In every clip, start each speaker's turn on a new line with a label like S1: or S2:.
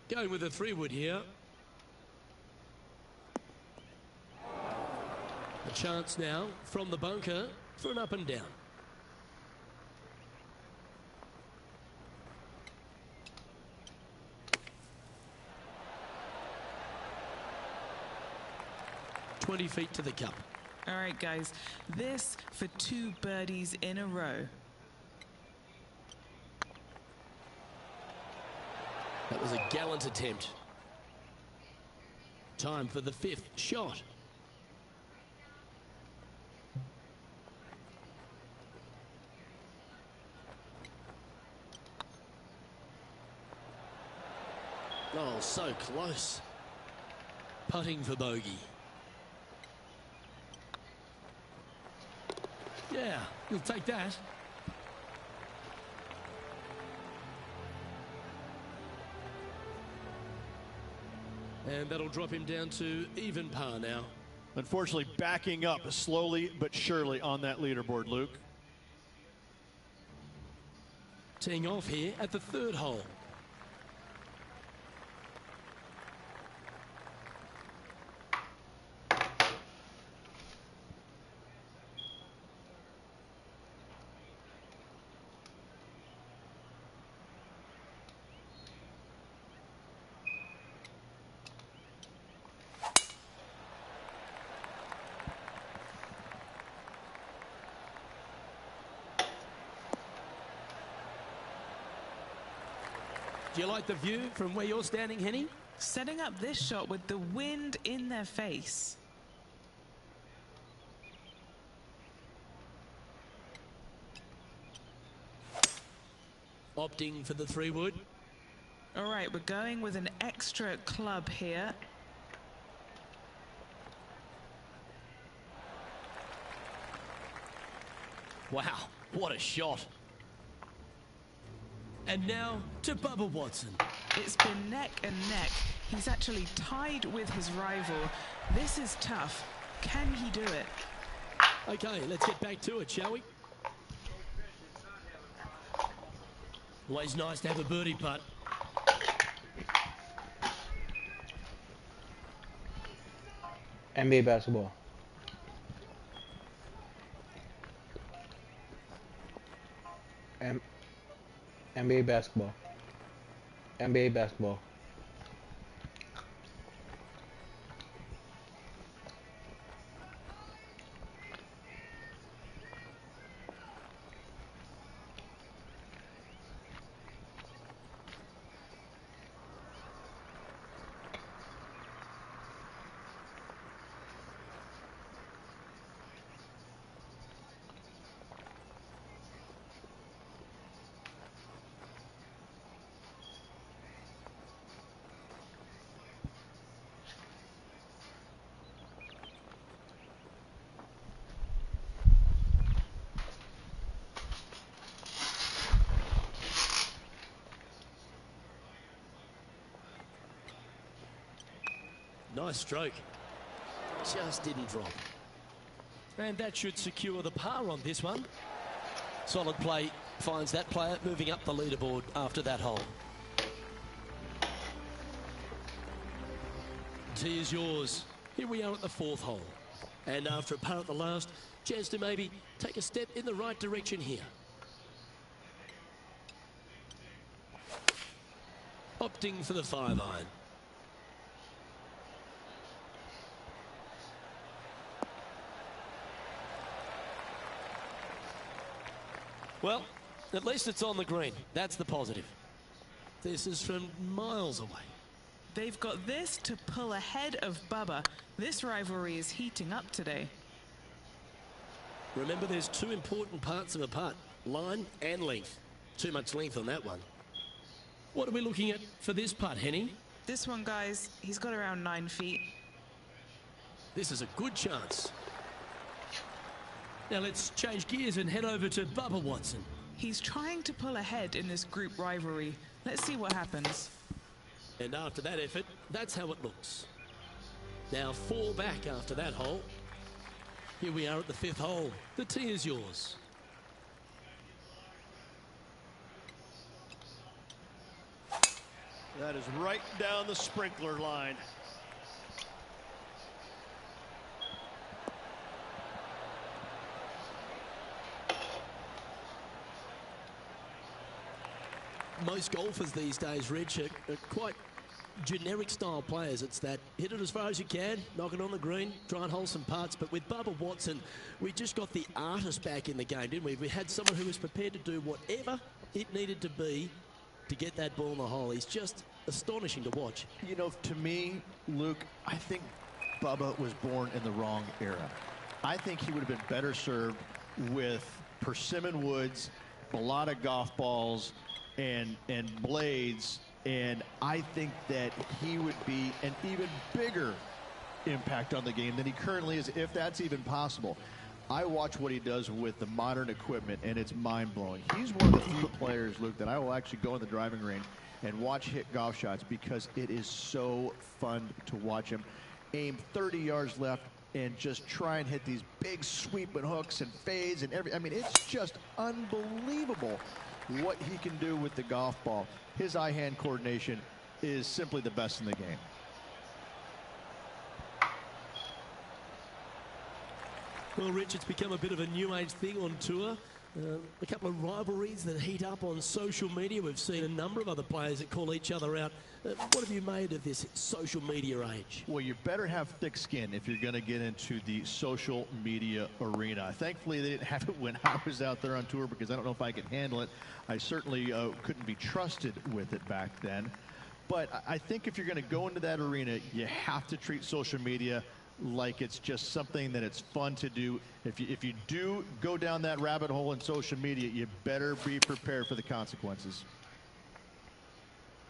S1: Going with a 3-wood here. A chance now from the bunker for an up and down. $20 feet to the cup.
S2: All right, guys, this for 2 birdies in a row.
S1: That was a gallant attempt. Time for the 5th shot. Oh, so close. Putting for bogey. Yeah, you'll take that. And that'll drop him down to even par now.
S3: Unfortunately, backing up slowly but surely on that leaderboard, Luke.
S1: Teeing off here at the 3rd hole. Do you like the view from where you're standing, Henny?
S2: Setting up this shot with the wind in their face.
S1: Opting for the 3-wood.
S2: All right, we're going with an extra club here.
S1: Wow, what a shot. And now to Bubba Watson.
S2: It's been neck and neck. He's actually tied with his rival. This is tough. Can he do it?
S1: Okay, let's get back to it, shall we? Always nice to have a birdie putt.
S4: NBA basketball. NBA basketball. NBA basketball.
S1: Nice stroke. Just didn't drop. And that should secure the par on this one. Solid play finds that player moving up the leaderboard after that hole. Tee is yours. Here we are at the 4th hole. And after a par at the last, chance to maybe take a step in the right direction here. Opting for the 5-iron. Well, at least it's on the green. That's the positive. This is from miles away.
S2: They've got this to pull ahead of Bubba. This rivalry is heating up today.
S1: Remember, there's 2 important parts of a putt, line and length. Too much length on that one. What are we looking at for this putt, Henny?
S2: This one, guys, he's got around 9 feet.
S1: This is a good chance. Now let's change gears and head over to Bubba Watson.
S2: He's trying to pull ahead in this group rivalry. Let's see what happens.
S1: And after that effort, that's how it looks. Now 4 back after that hole. Here we are at the 5th hole. The tee is yours.
S3: That is right down the sprinkler line.
S1: Most golfers these days, Rich, are quite generic style players. It's that hit it as far as you can, knock it on the green, try and hold some putts. But with Bubba Watson, we just got the artist back in the game, didn't we? We had someone who was prepared to do whatever it needed to be to get that ball in the hole. He's just astonishing to watch.
S3: You know, to me, Luke, I think Bubba was born in the wrong era. I think he would have been better served with persimmon woods, a lot of golf balls, and blades, and I think that he would be an even bigger impact on the game than he currently is, if that's even possible. I watch what he does with the modern equipment, and it's mind-blowing. He's one of the few players, Luke, that I will actually go in the driving range and watch hit golf shots because it is so fun to watch him aim 30 yards left and just try and hit these big sweeping hooks and fades and I mean, it's just unbelievable what he can do with the golf ball. His eye-hand coordination is simply the best in the game.
S1: Well, Rich, it's become a bit of a new age thing on tour. A couple of rivalries that heat up on social media. We've seen a number of other players that call each other out. What have you made of this social media age?
S3: Well, you better have thick skin if you're going to get into the social media arena. Thankfully, they didn't have it when I was out there on tour because I don't know if I could handle it. I certainly couldn't be trusted with it back then. But I think if you're going to go into that arena, you have to treat social media like it's just something that it's fun to do. If you do go down that rabbit hole in social media, you better be prepared for the consequences.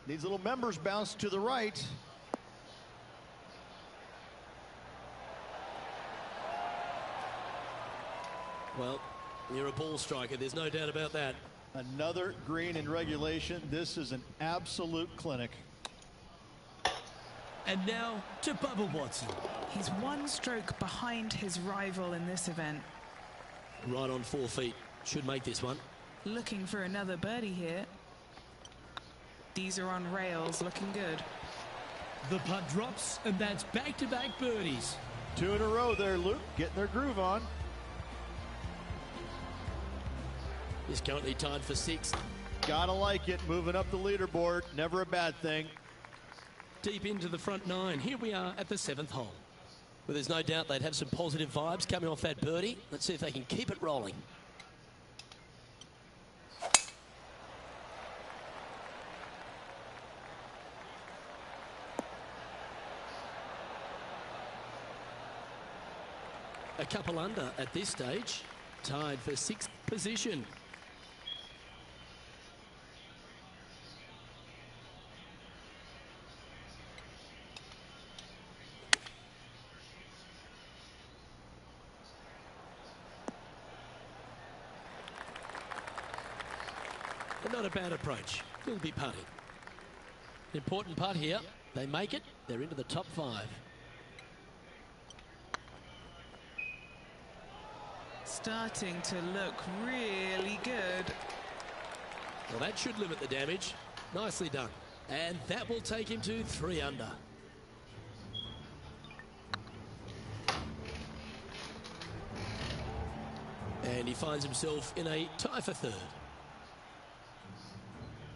S3: These little members bounce to the right.
S1: Well, you're a ball striker. There's no doubt about that.
S3: Another green in regulation. This is an absolute clinic.
S1: And now to Bubba Watson.
S2: He's one stroke behind his rival in this event.
S1: Right on 4 feet. Should make this one.
S2: Looking for another birdie here. These are on rails, looking good.
S1: The putt drops, and that's back-to-back birdies.
S3: 2 in a row there, Luke. Getting their groove on.
S1: He's currently tied for 6th.
S3: Gotta like it. Moving up the leaderboard. Never a bad thing.
S1: Deep into the front 9. Here we are at the 7th hole. Well, there's no doubt they'd have some positive vibes coming off that birdie. Let's see if they can keep it rolling. A couple under at this stage. Tied for 6th position. Not a bad approach. He'll be putting. Important putt here. They make it. They're into the top 5.
S2: Starting to look really good.
S1: Well, that should limit the damage. Nicely done. And that will take him to 3 under. And he finds himself in a tie for 3rd.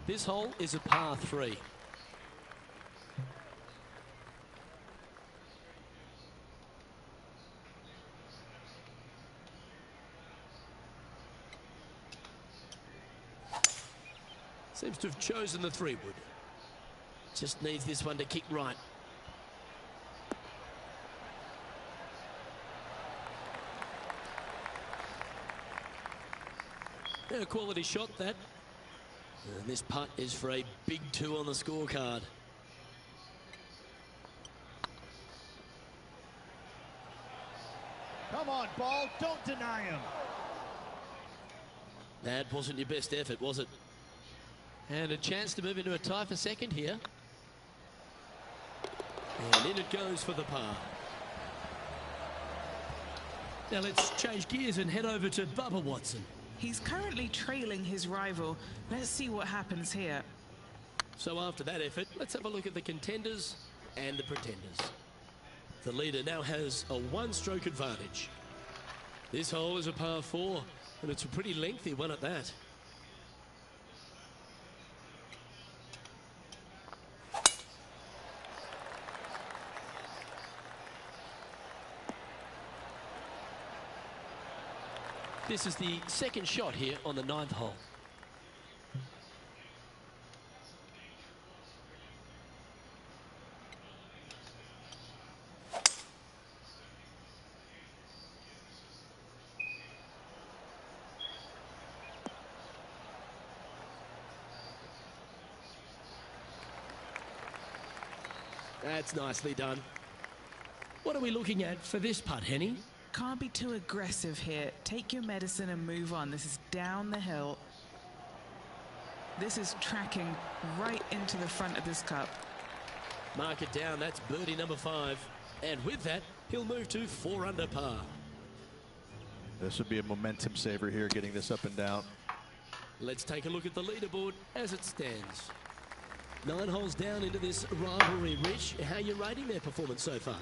S1: This hole is a par 3. Seems to have chosen the 3-wood. Just needs this one to kick right. A quality shot, that. And this putt is for a big 2 on the scorecard.
S3: Come on, ball. Don't deny him.
S1: That wasn't your best effort, was it? And a chance to move into a tie for 2nd here. And in it goes for the par. Now let's change gears and head over to Bubba Watson.
S2: He's currently trailing his rival. Let's see what happens here.
S1: So after that effort, let's have a look at the contenders and the pretenders. The leader now has a one-stroke advantage. This hole is a par 4, and it's a pretty lengthy one at that. This is the second shot here on the 9th hole. That's nicely done. What are we looking at for this putt, Henny?
S2: Can't be too aggressive here. Take your medicine and move on. This is down the hill. This is tracking right into the front of this cup.
S1: Mark it down. That's birdie number 5. And with that, he'll move to 4 under par.
S3: This would be a momentum saver here, getting this up and down.
S1: Let's take a look at the leaderboard as it stands. 9 holes down into this rivalry, Rich. How are you rating their performance so far?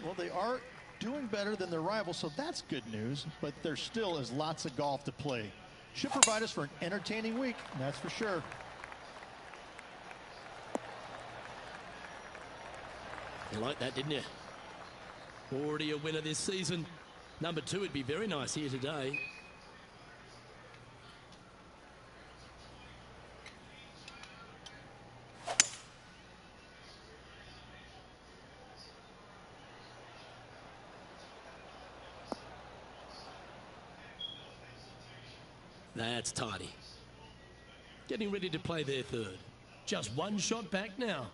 S3: Well, they are doing better than their rivals, so that's good news, but there still is lots of golf to play. Should provide us for an entertaining week, that's for sure.
S1: You like that, didn't you? Already a winner this season. Number 2 would be very nice here today. That's tidy. Getting ready to play their 3rd. Just one shot back now.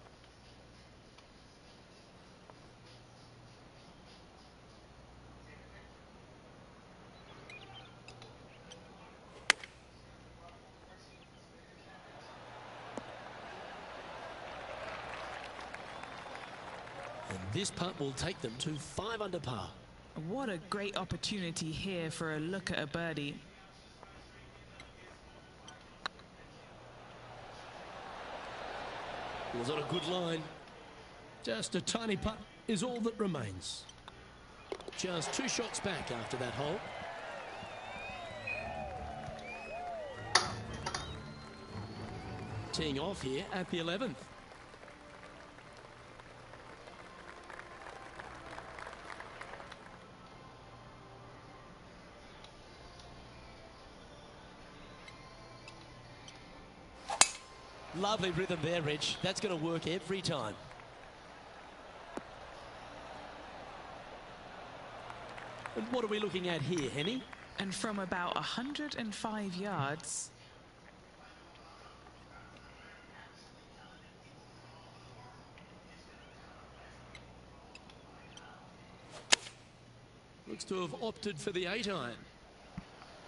S1: And this putt will take them to 5 under par.
S2: What a great opportunity here for a look at a birdie.
S1: Was on a good line. Just a tiny putt is all that remains. Just 2 shots back after that hole. Teeing off here at the 11th. Lovely rhythm there, Rich. That's going to work every time. And what are we looking at here, Henny?
S2: And from about 105 yards,
S1: looks to have opted for the 8-iron.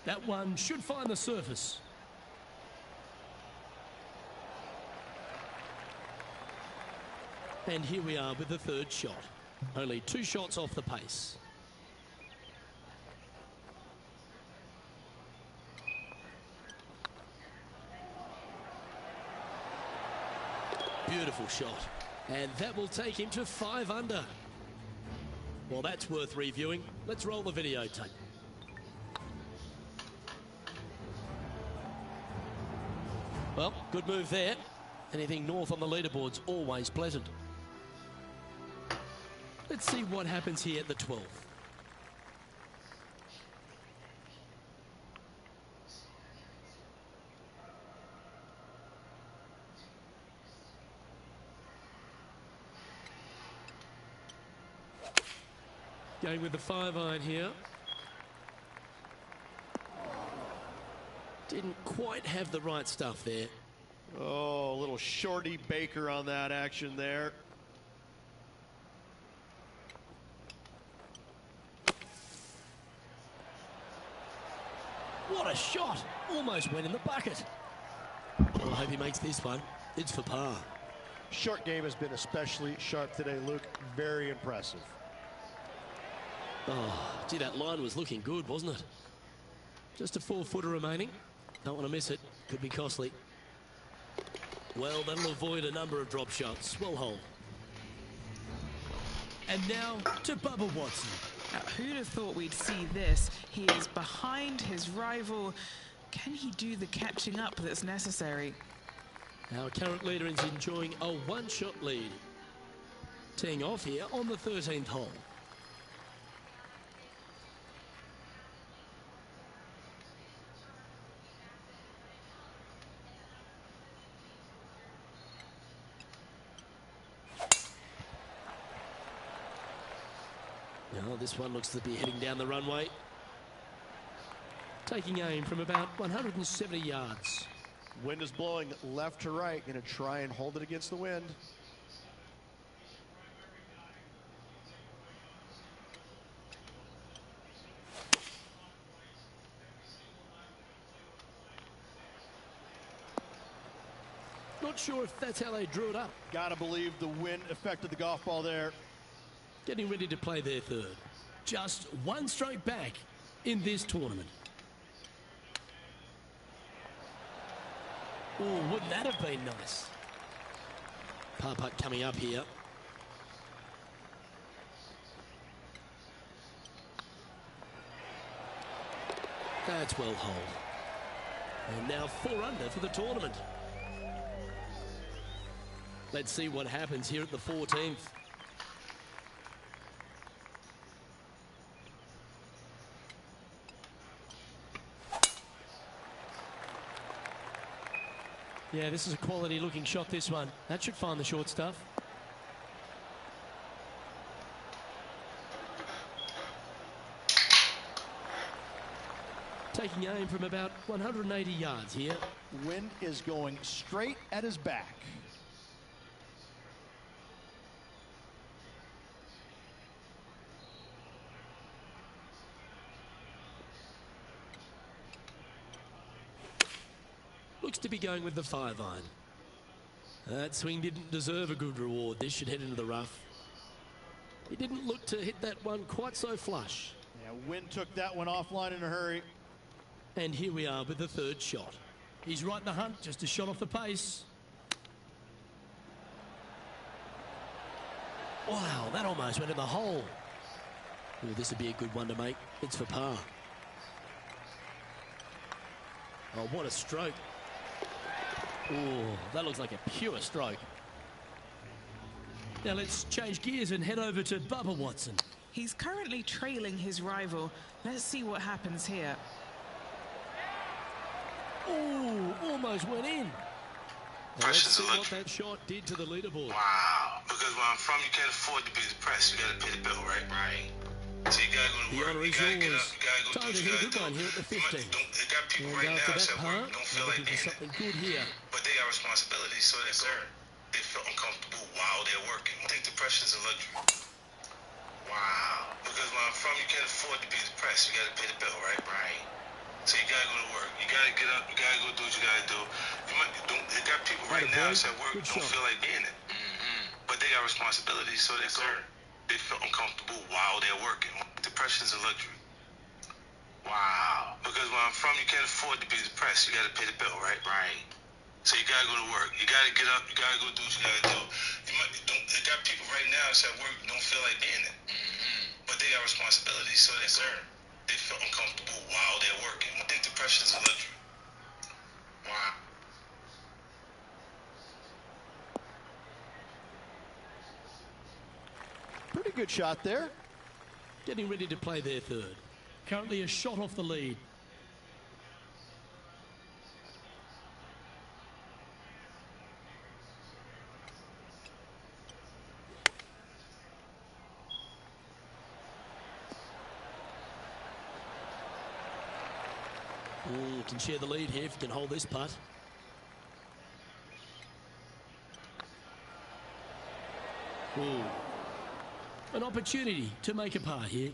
S1: That one should find the surface. And here we are with the 3rd shot. Only 2 shots off the pace. Beautiful shot. And that will take him to 5 under. Well, that's worth reviewing. Let's roll the videotape. Well, good move there. Anything north on the leaderboard's always pleasant. Let's see what happens here at the 12th. Going with the 5-iron here. Didn't quite have the right stuff there.
S3: Oh, a little shorty Baker on that action there.
S1: What a shot! Almost went in the bucket. Well, I hope he makes this one. It's for par.
S3: Short game has been especially sharp today, Luke. Very impressive.
S1: Oh, gee, that line was looking good, wasn't it? Just a 4-footer remaining. Don't want to miss it. Could be costly. Well, that'll avoid a number of drop shots. Well hold. And now to Bubba Watson.
S2: Now, who'd have thought we'd see this? He is behind his rival. Can he do the catching up that's necessary?
S1: Our current leader is enjoying a one-shot lead. Teeing off here on the 13th hole. Now this one looks to be heading down the runway. Taking aim from about 170 yards.
S3: Wind is blowing left to right. Going to try and hold it against the wind.
S1: Not sure if that's how they drew it up.
S3: Gotta believe the wind affected the golf ball there.
S1: Getting ready to play their third. Just one stroke back in this tournament. Oh, wouldn't that have been nice? Par putt coming up here. That's well holed. And now 4 under for the tournament. Let's see what happens here at the 14th. Yeah, this is a quality looking shot, this one. That should find the short stuff. Taking aim from about 180 yards here.
S3: Wind is going straight at his back.
S1: Looks to be going with the 5-iron. That swing didn't deserve a good reward. This should head into the rough. He didn't look to hit that one quite so flush.
S3: Yeah, Wind took that one offline in a hurry.
S1: And here we are with the third shot. He's right in the hunt, just a shot off the pace. Wow, that almost went in the hole. Ooh, this would be a good one to make. It's for par. Oh, what a stroke. Oh, that looks like a pure stroke. Now let's change gears and head over to Bubba Watson.
S2: He's currently trailing his rival. Let's see what happens here.
S1: Oh, almost went in. Now let's see what that shot did to the leaderboard.
S5: Wow. Because where I'm from, you can't afford to be depressed. You gotta pay the bill, right? Right. So you gotta go to work.
S1: The honour is yours. Time to hit a good one here at the 15th.
S5: They got people
S1: And
S5: right now
S1: after that
S5: that
S1: part,
S5: don't feel
S1: looking
S5: like
S1: for
S5: being
S1: something good here.
S5: But they got responsibilities, so they feel uncomfortable while they're working. I think depression's a luxury. Wow. Because where I'm from, you can't afford to be depressed. You gotta pay the bill, right? Right. So you gotta go to work. You gotta get up. You gotta go do what you gotta do. They got people right now that work don't feel like being it. But they got responsibilities, so they feel uncomfortable while they're working. Depression's a luxury. Wow. Because where I'm from, you can't afford to be depressed. You gotta pay the bill, right? Right. So you gotta go to work. You gotta get up. You gotta go do what you gotta do. They got people right now that work don't feel like being it. But they got responsibilities, so they feel uncomfortable while they're working. I think depression's a luxury. Wow.
S3: Pretty good shot there.
S1: Getting ready to play their third. Currently a shot off the lead. You can share the lead here if you can hold this putt. Ooh. An opportunity to make a par here.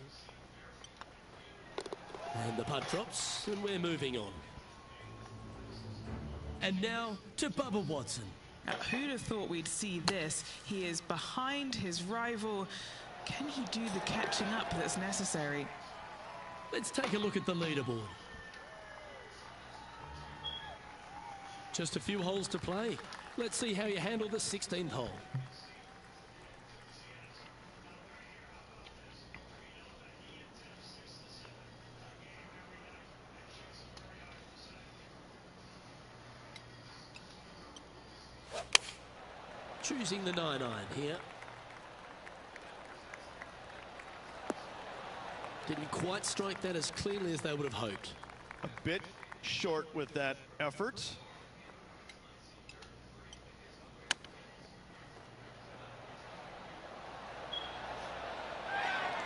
S1: And the putt drops, and we're moving on. And now to Bubba Watson.
S2: Now, who'd have thought we'd see this? He is behind his rival. Can he do the catching up that's necessary?
S1: Let's take a look at the leaderboard. Just a few holes to play. Let's see how you handle the 16th hole. Choosing the 9-iron here. Didn't quite strike that as cleanly as they would have hoped.
S3: A bit short with that effort.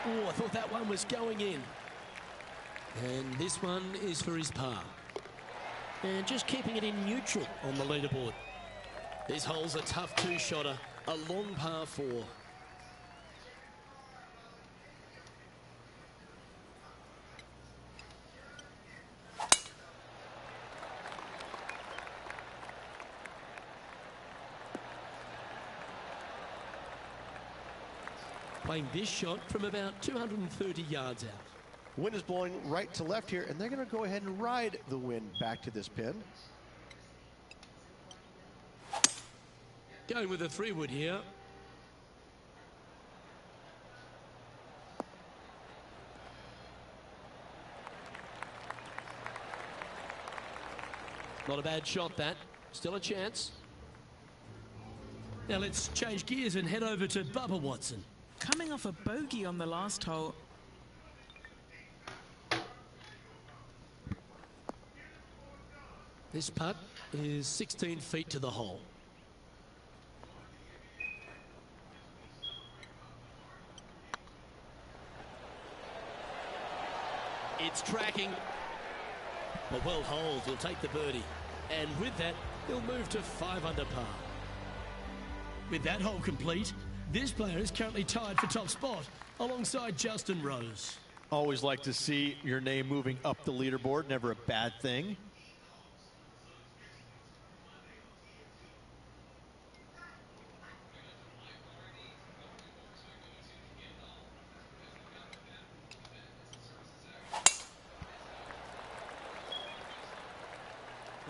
S1: Oh, I thought that one was going in. And this one is for his par. And just keeping it in neutral on the leaderboard. This hole's a tough two-shotter, a long par 4. Playing this shot from about 230 yards out.
S3: Wind is blowing right to left here, and they're going to go ahead and ride the wind back to this pin.
S1: Going with a 3-wood here. Not a bad shot, that. Still a chance. Now let's change gears and head over to Bubba Watson.
S2: Coming off a bogey on the last hole.
S1: This putt is 16 feet to the hole. It's tracking. But well holed, will take the birdie. And with that, he'll move to 5 under par. With that hole complete, this player is currently tied for top spot alongside Justin Rose.
S3: Always like to see your name moving up the leaderboard, never a bad thing.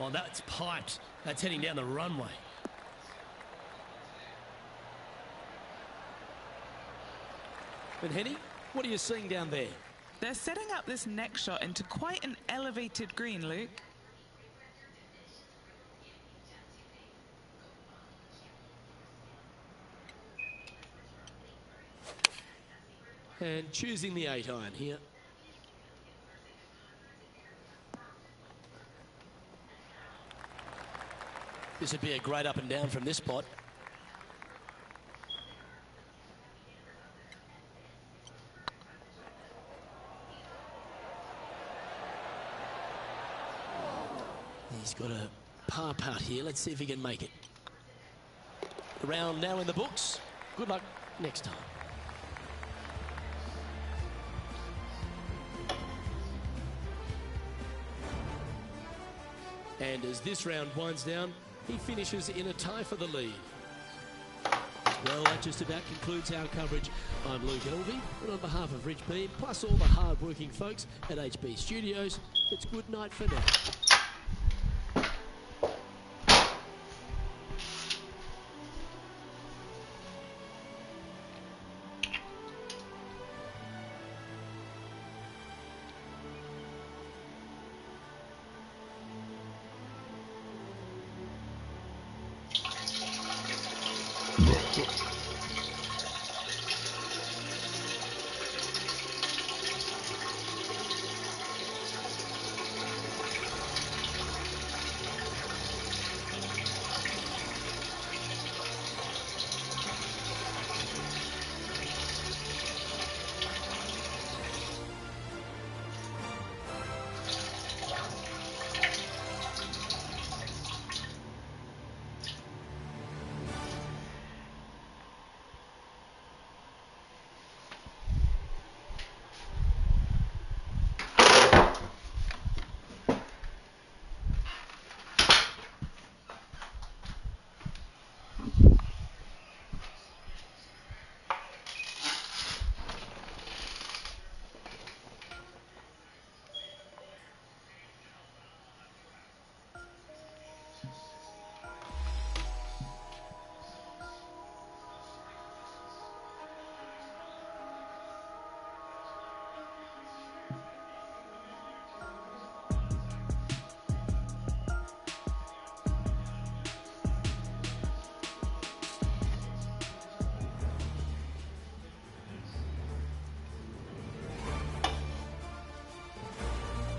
S1: Oh, that's piped. That's heading down the runway. And Henny, what are you seeing down there?
S2: They're setting up this next shot into quite an elevated green, Luke.
S1: And choosing the 8-iron here. This would be a great up and down from this spot. He's got a par putt here. Let's see if he can make it. The round now in the books. Good luck next time. And as this round winds down, he finishes in a tie for the lead. Well, that just about concludes our coverage. I'm Luke Elvey, and on behalf of Rich Beam, plus all the hard-working folks at HB Studios, it's good night for now.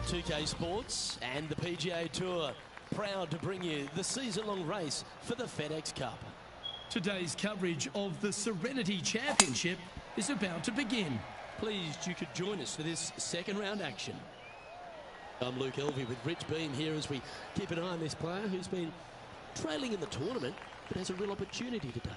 S1: 2K Sports and the PGA Tour, proud to bring you the season-long race for the FedEx Cup.
S6: Today's coverage of the Serenity Championship is about to begin.
S1: Pleased you could join us for this second round action. I'm Luke Elvey with Rich Beam here as we keep an eye on this player who's been trailing in the tournament but has a real opportunity today.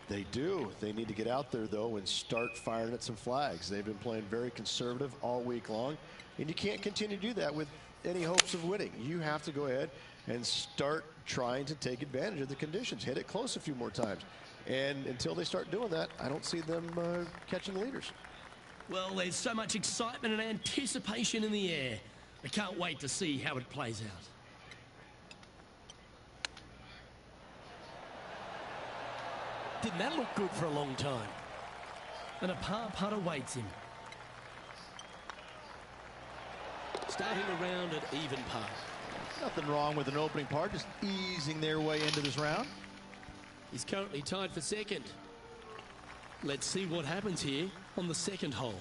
S3: They do. They need to get out there, though, and start firing at some flags. They've been playing very conservative all week long, and you can't continue to do that with any hopes of winning. You have to go ahead and start trying to take advantage of the conditions. Hit it close a few more times. And until they start doing that, I don't see them catching the leaders.
S6: Well, there's so much excitement and anticipation in the air. I can't wait to see how it plays out.
S1: Didn't that look good for a long time?
S6: And a par putt awaits him.
S1: Starting the round at even par.
S3: Nothing wrong with an opening par, just easing their way into this round.
S1: He's currently tied for second. Let's see what happens here on the second hole.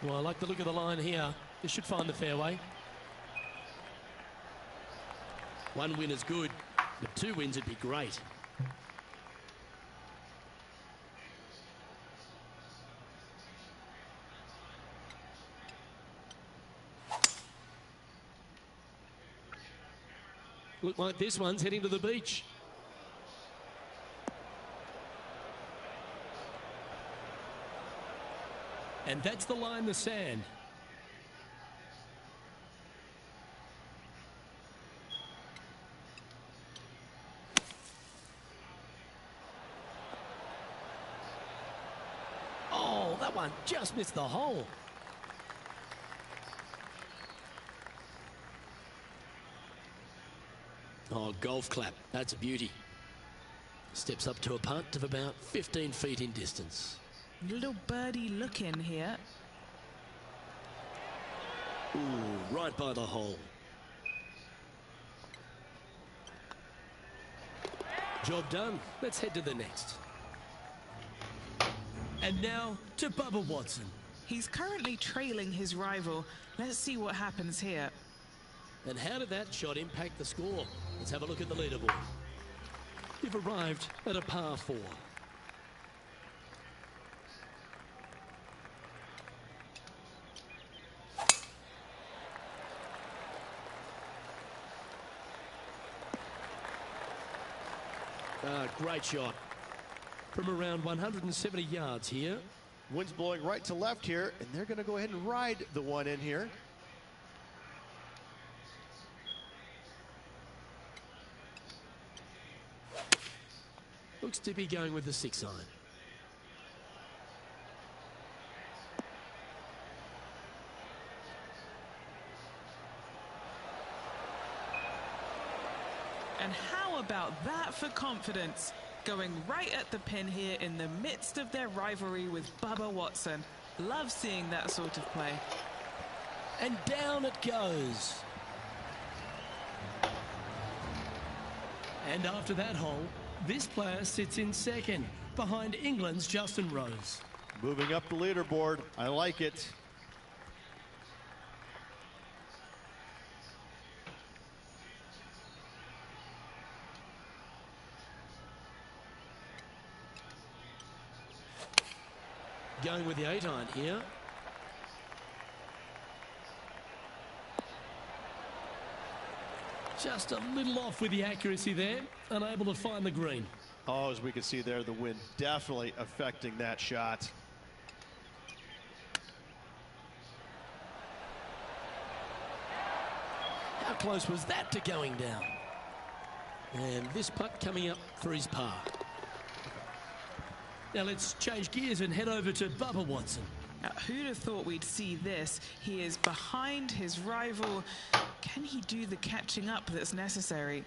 S1: Well, I like the look of the line here. This should find the fairway. One win is good, but 2 wins would be great. Look like this one's heading to the beach.
S6: And that's the line in the sand.
S1: Oh, that one just missed the hole. Oh, golf clap. That's a beauty. Steps up to a putt of about 15 feet in distance.
S2: Little birdie look in here.
S1: Ooh, right by the hole. Job done. Let's head to the next.
S6: And now to Bubba Watson.
S2: He's currently trailing his rival. Let's see what happens here.
S1: And how did that shot impact the score? Let's have a look at the leaderboard. You've arrived at a par 4. Great shot. From around 170 yards here.
S3: Wind's blowing right to left here, and they're going to go ahead and ride the one in here.
S1: Looks to be going with the 6-iron.
S2: And how about that for confidence? Going right at the pin here in the midst of their rivalry with Bubba Watson. Love seeing that sort of play.
S1: And down it goes.
S6: And after that hole, this player sits in second, behind England's Justin Rose.
S3: Moving up the leaderboard. I like it.
S1: Going with the 8-iron here.
S6: Just a little off with the accuracy there, unable to find the green.
S3: Oh, as we can see there, the wind definitely affecting that shot.
S1: How close was that to going down? And this putt coming up for his par.
S6: Now let's change gears and head over to Bubba Watson.
S2: Now, who'd have thought we'd see this? He is behind his rival. Can he do the catching up that's necessary?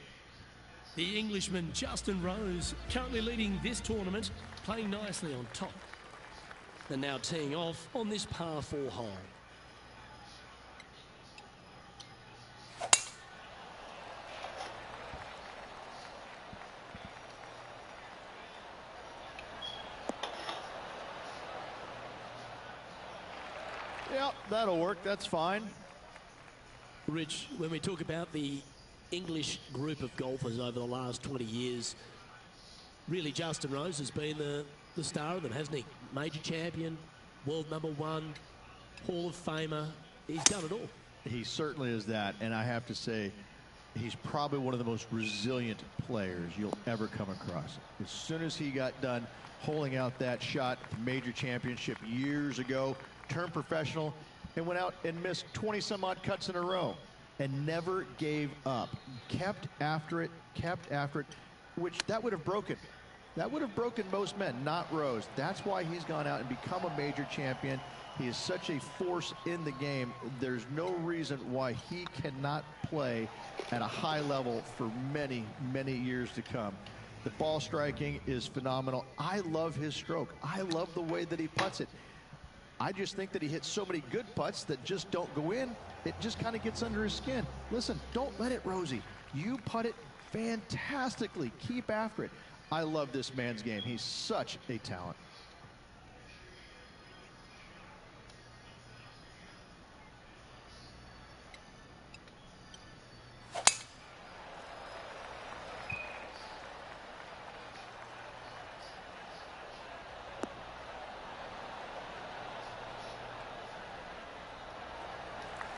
S6: The Englishman Justin Rose currently leading this tournament, playing nicely on top.
S1: And now teeing off on this par 4 hole.
S3: Yeah, that'll work. That's fine.
S1: Rich, when we talk about the English group of golfers over the last 20 years, really Justin Rose has been the star of them, hasn't he? Major champion, world #1, Hall of Famer. He's done it all.
S3: He certainly is that, and I have to say, he's probably one of the most resilient players you'll ever come across. As soon as he got done holding out that shot at the major championship years ago, turned professional, and went out and missed 20-some-odd cuts in a row and never gave up. Kept after it, which that would have broken. That would have broken most men, not Rose. That's why he's gone out and become a major champion. He is such a force in the game. There's no reason why he cannot play at a high level for many, many years to come. The ball striking is phenomenal. I love his stroke. I love the way that he putts it. I just think that he hits so many good putts that just don't go in. It just kind of gets under his skin. Listen, don't let it, Rosie. You putt it fantastically. Keep after it. I love this man's game. He's such a talent.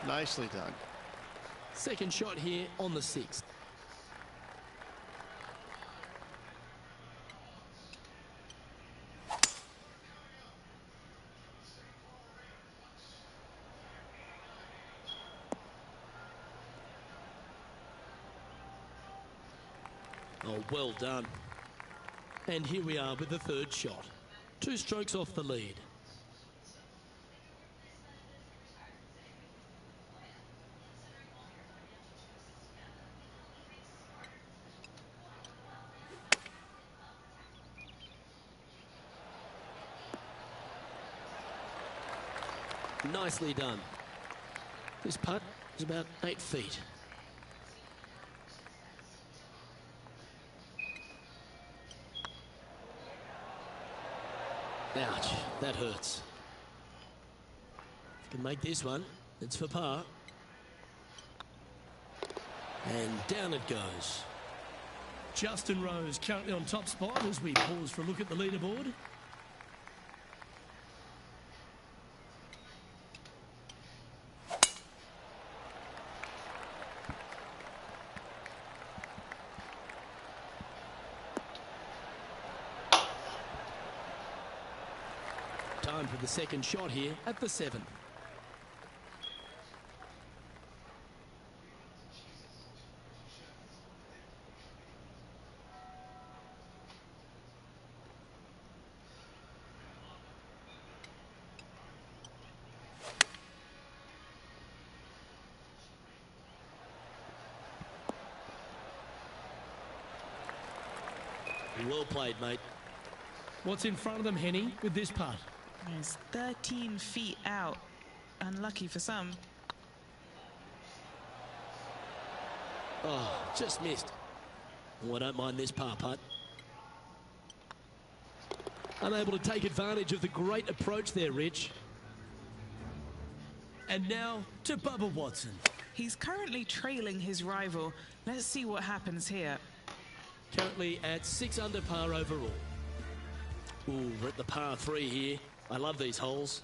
S7: Nicely done.
S1: Second shot here on the 6th. Oh, well done. And here we are with the third shot. 2 strokes off the lead. Nicely done. This putt is about 8 feet. Ouch, that hurts. If you can make this one, it's for par. And down it goes.
S6: Justin Rose currently on top spot as we pause for a look at the leaderboard.
S1: Time for the second shot here at the 7th. Well played, mate.
S6: What's in front of them, Henny, with this putt?
S2: He's 13 feet out. Unlucky for some.
S1: Oh, just missed. Oh, I don't mind this par putt. Unable to take advantage of the great approach there, Rich.
S6: And now to Bubba Watson.
S2: He's currently trailing his rival. Let's see what happens here.
S1: Currently at 6 under par overall. Ooh, we're at the par 3 here. I love these holes.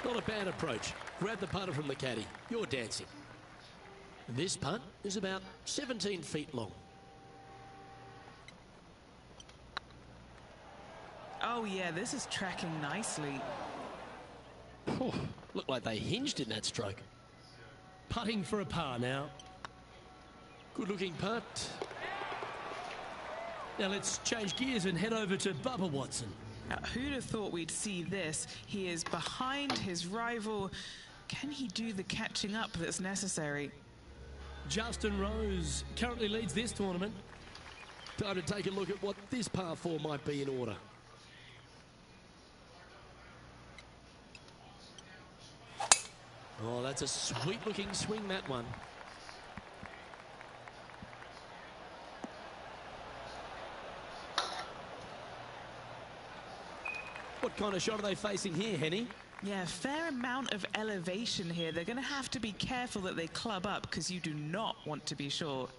S1: Not a bad approach. Grab the putter from the caddy. You're dancing. This putt is about 17 feet long.
S2: Oh yeah, this is tracking nicely.
S1: Oh, looked like they hinged in that stroke.
S6: Putting for a par now.
S1: Good looking putt.
S6: Now let's change gears and head over to Bubba Watson.
S2: Now, who'd have thought we'd see this? He is behind his rival. Can he do the catching up that's necessary?
S6: Justin Rose currently leads this tournament. Time to take a look at what this par 4 might be in order. Oh, that's a sweet-looking swing, that one. What kind of shot are they facing here, Henny?
S2: Yeah, fair amount of elevation here. They're going to have to be careful that they club up because you do not want to be short.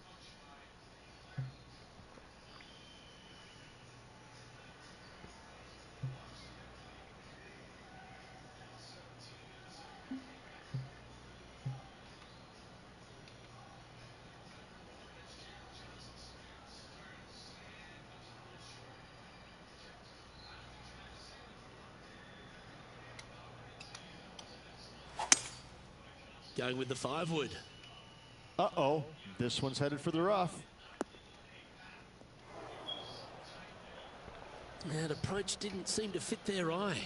S6: Going with the 5-wood.
S3: Uh-oh, this one's headed for the rough.
S6: That approach didn't seem to fit their eye.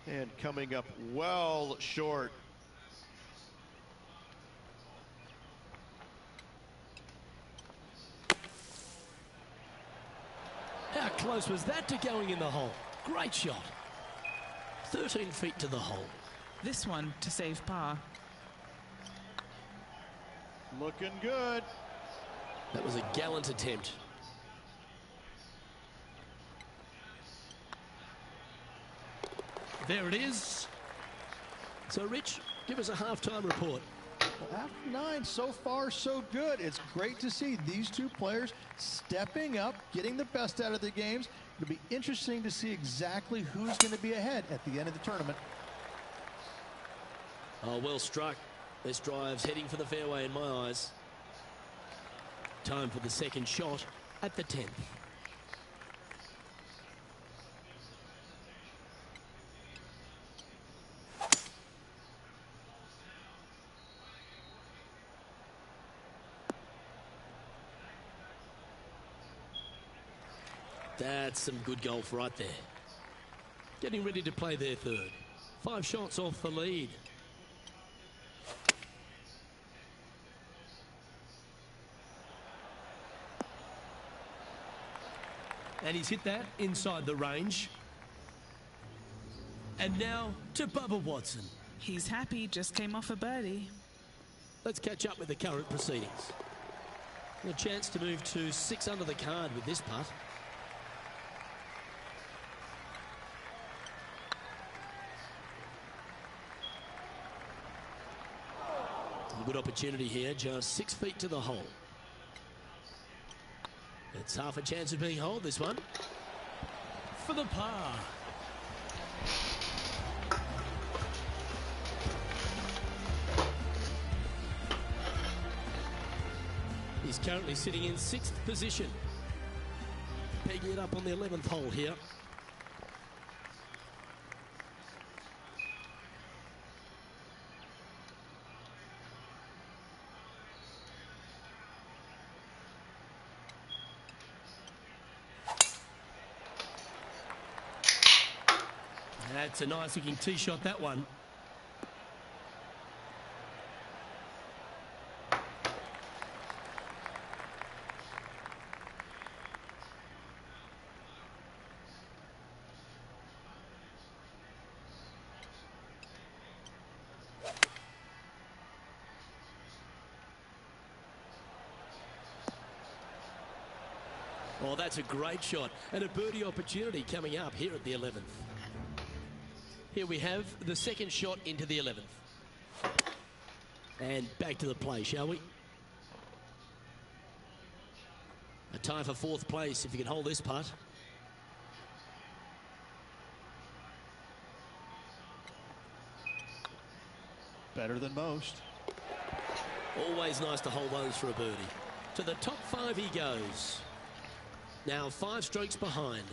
S3: And coming up well short.
S6: How close was that to going in the hole? Great shot. 13 feet to the hole.
S2: This one to save par.
S3: Looking good.
S6: That was a gallant attempt. There it is. So, Rich, give us a halftime report.
S3: Well, after 9, so far so good. It's great to see these two players stepping up, getting the best out of the games. It'll be interesting to see exactly who's going to be ahead at the end of the tournament.
S6: Oh, well struck. This drive's heading for the fairway in my eyes. Time for the second shot at the 10th. That's some good golf right there. Getting ready to play their third. 5 shots off the lead. And he's hit that inside the range. And now to Bubba Watson.
S2: He's happy, just came off a birdie.
S6: Let's catch up with the current proceedings. A chance to move to 6 under the card with this putt. A good opportunity here, just 6 feet to the hole. It's half a chance of being holed, this one. For the par. He's currently sitting in 6th position. Pegging it up on the 11th hole here. That's a nice looking tee shot, that one. Oh, that's a great shot and a birdie opportunity coming up here at the 11th. Here we have the second shot into the 11th. And back to the play, shall we? A tie for 4th place if you can hold this putt.
S3: Better than most.
S6: Always nice to hold those for a birdie. To the top 5 he goes. Now 5 strokes behind.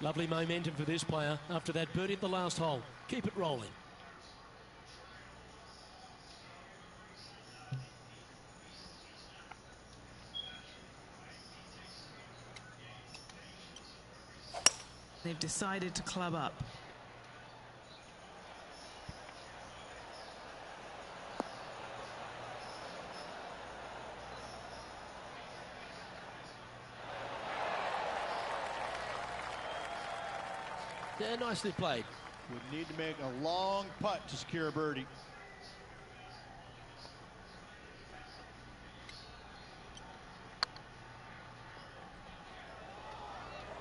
S6: Lovely momentum for this player after that birdie at the last hole. Keep it rolling.
S2: They've decided to club up.
S1: Yeah, nicely played.
S3: Would need to make a long putt to secure a birdie.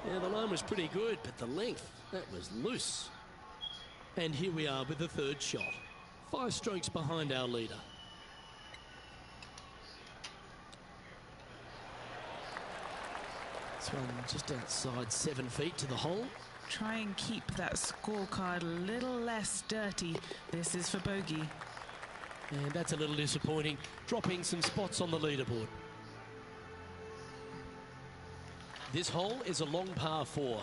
S1: Yeah, the line was pretty good, but the length, that was loose. And here we are with the third shot. 5 strokes behind our leader. This one just outside 7 feet to the hole.
S2: Try and keep that scorecard a little less dirty. This is for bogey.
S1: And that's a little disappointing, dropping some spots on the leaderboard. This hole is a long par 4.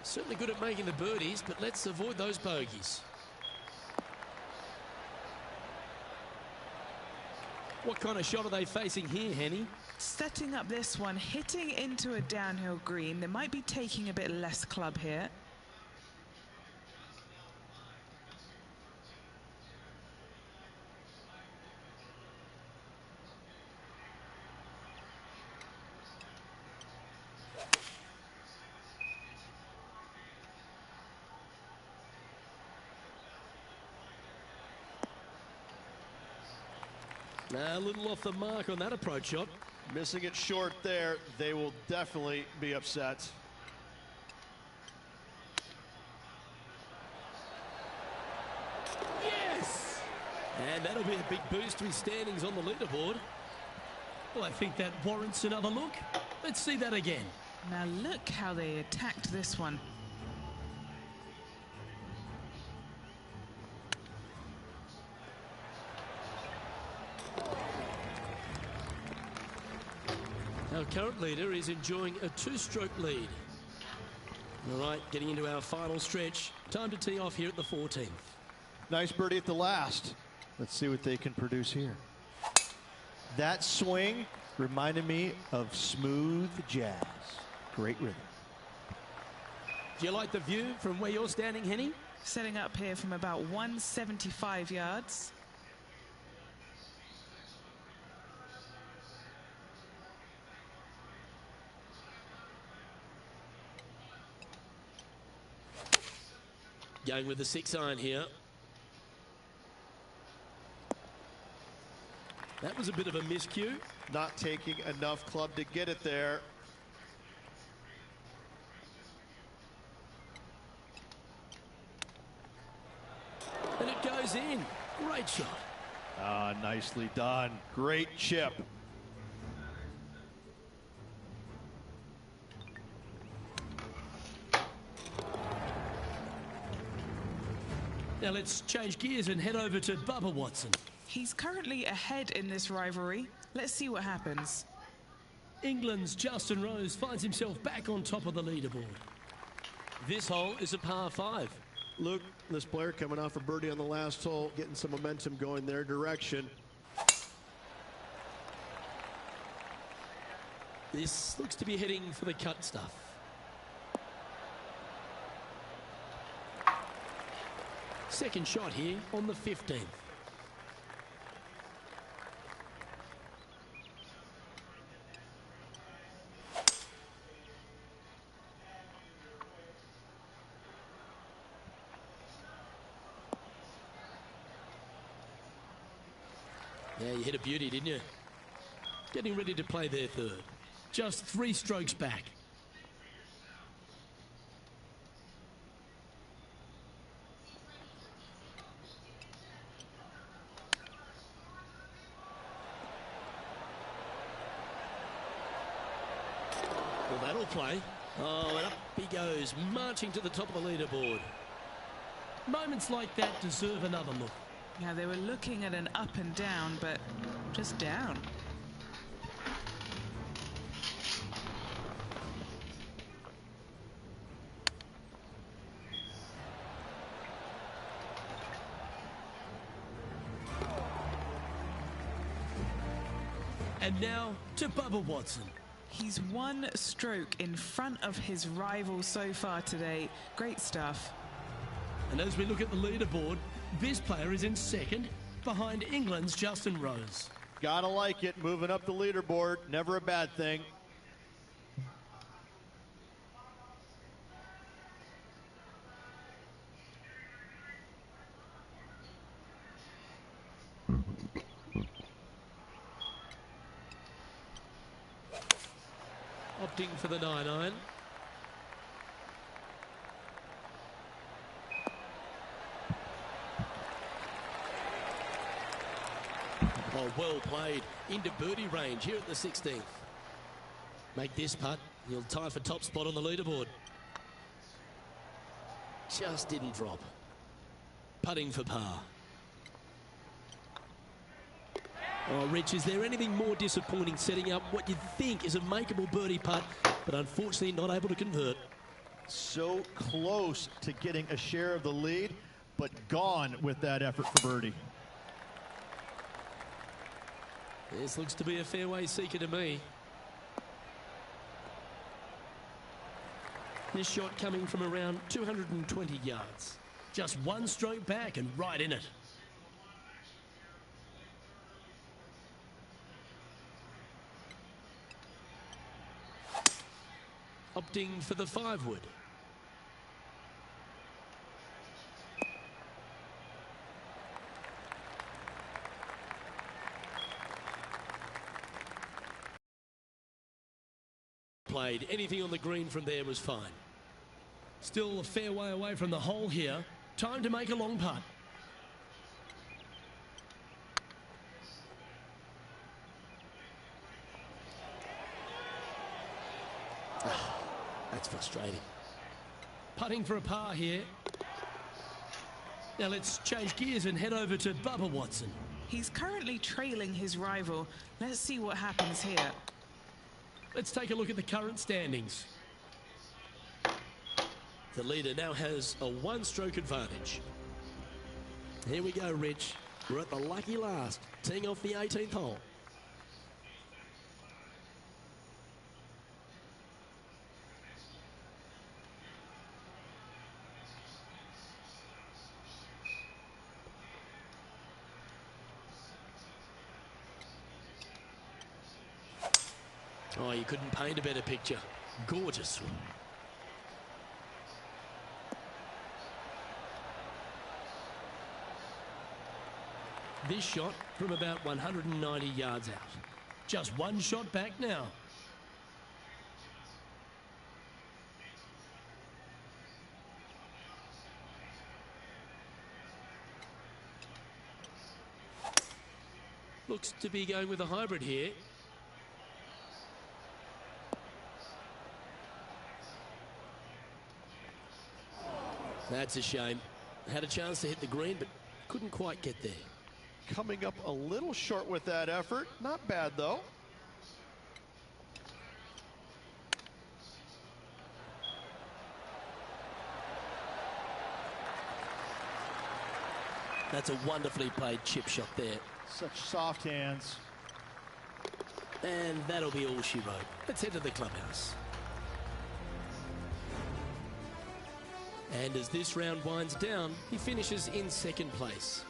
S1: Certainly good at making the birdies, but let's avoid those bogeys. What kind of shot are they facing here, Henny?
S2: Setting up this one, hitting into a downhill green. They might be taking a bit less club here.
S1: Now, a little off the mark on that approach shot.
S3: Missing it short there, they will definitely be upset.
S1: Yes! And that'll be a big boost to his standings on the leaderboard. Well, I think that warrants another look. Let's see that again.
S2: Now look how they attacked this one.
S1: Our current leader is enjoying a 2-stroke lead. All right, getting into our final stretch. Time to tee off here at the 14th.
S3: Nice birdie at the last. Let's see what they can produce here. That swing reminded me of smooth jazz. Great rhythm.
S1: Do you like the view from where you're standing, Henny?
S2: Setting up here from about 175 yards.
S1: Going with the 6-iron here. That was a bit of a miscue.
S3: Not taking enough club to get it there.
S1: And it goes in. Great shot.
S3: Ah, nicely done. Great chip.
S1: Now let's change gears and head over to Bubba Watson.
S2: He's currently ahead in this rivalry. Let's see what happens.
S1: England's Justin Rose finds himself back on top of the leaderboard. This hole is a par 5.
S7: Luke, this player coming off a birdie on the last hole, getting some momentum going their direction.
S1: This looks to be heading for the cut stuff. Second shot here on the 15th. Yeah, you hit a beauty, didn't you? Getting ready to play their third. Just 3 strokes back. Well, that'll play. Oh, and up he goes, marching to the top of the leaderboard. Moments like that deserve another look.
S2: Now they were looking at an up and down, but just down.
S1: And now to Bubba Watson.
S2: He's 1 stroke in front of his rival so far today. Great stuff.
S1: And as we look at the leaderboard, this player is in second, behind England's Justin Rose.
S3: Gotta like it, moving up the leaderboard, never a bad thing.
S6: Opting for the 9-iron. Oh, well played into birdie range here at the 16th. Make this putt, he'll tie for top spot on the leaderboard. Just didn't drop. Putting for par. Oh, Rich, is there anything more disappointing setting up what you think is a makeable birdie putt, but unfortunately not able to convert?
S3: So close to getting a share of the lead, but gone with that effort for birdie.
S6: This looks to be a fairway seeker to me. This shot coming from around 220 yards. Just one stroke back and right in it. Opting for the 5-wood. Played. Anything on the green from there was fine. Still a fair way away from the hole here. Time to make a long putt. That's frustrating. Putting for a par here. Now let's change gears and head over to Bubba Watson.
S2: He's currently trailing his rival. Let's see what happens here.
S6: Let's take a look at the current standings. The leader now has a one-stroke advantage. Here we go, Rich. We're at the lucky last, teeing off the 18th hole. Oh, you couldn't paint a better picture. Gorgeous. This shot from about 190 yards out. Just one shot back now. Looks to be going with a hybrid here. That's a shame. Had a chance to hit the green, but couldn't quite get there.
S3: Coming up a little short with that effort. Not bad, though.
S6: That's a wonderfully played chip shot there.
S3: Such soft hands.
S6: And that'll be all she wrote. Let's head to the clubhouse. And as this round winds down, he finishes in second place.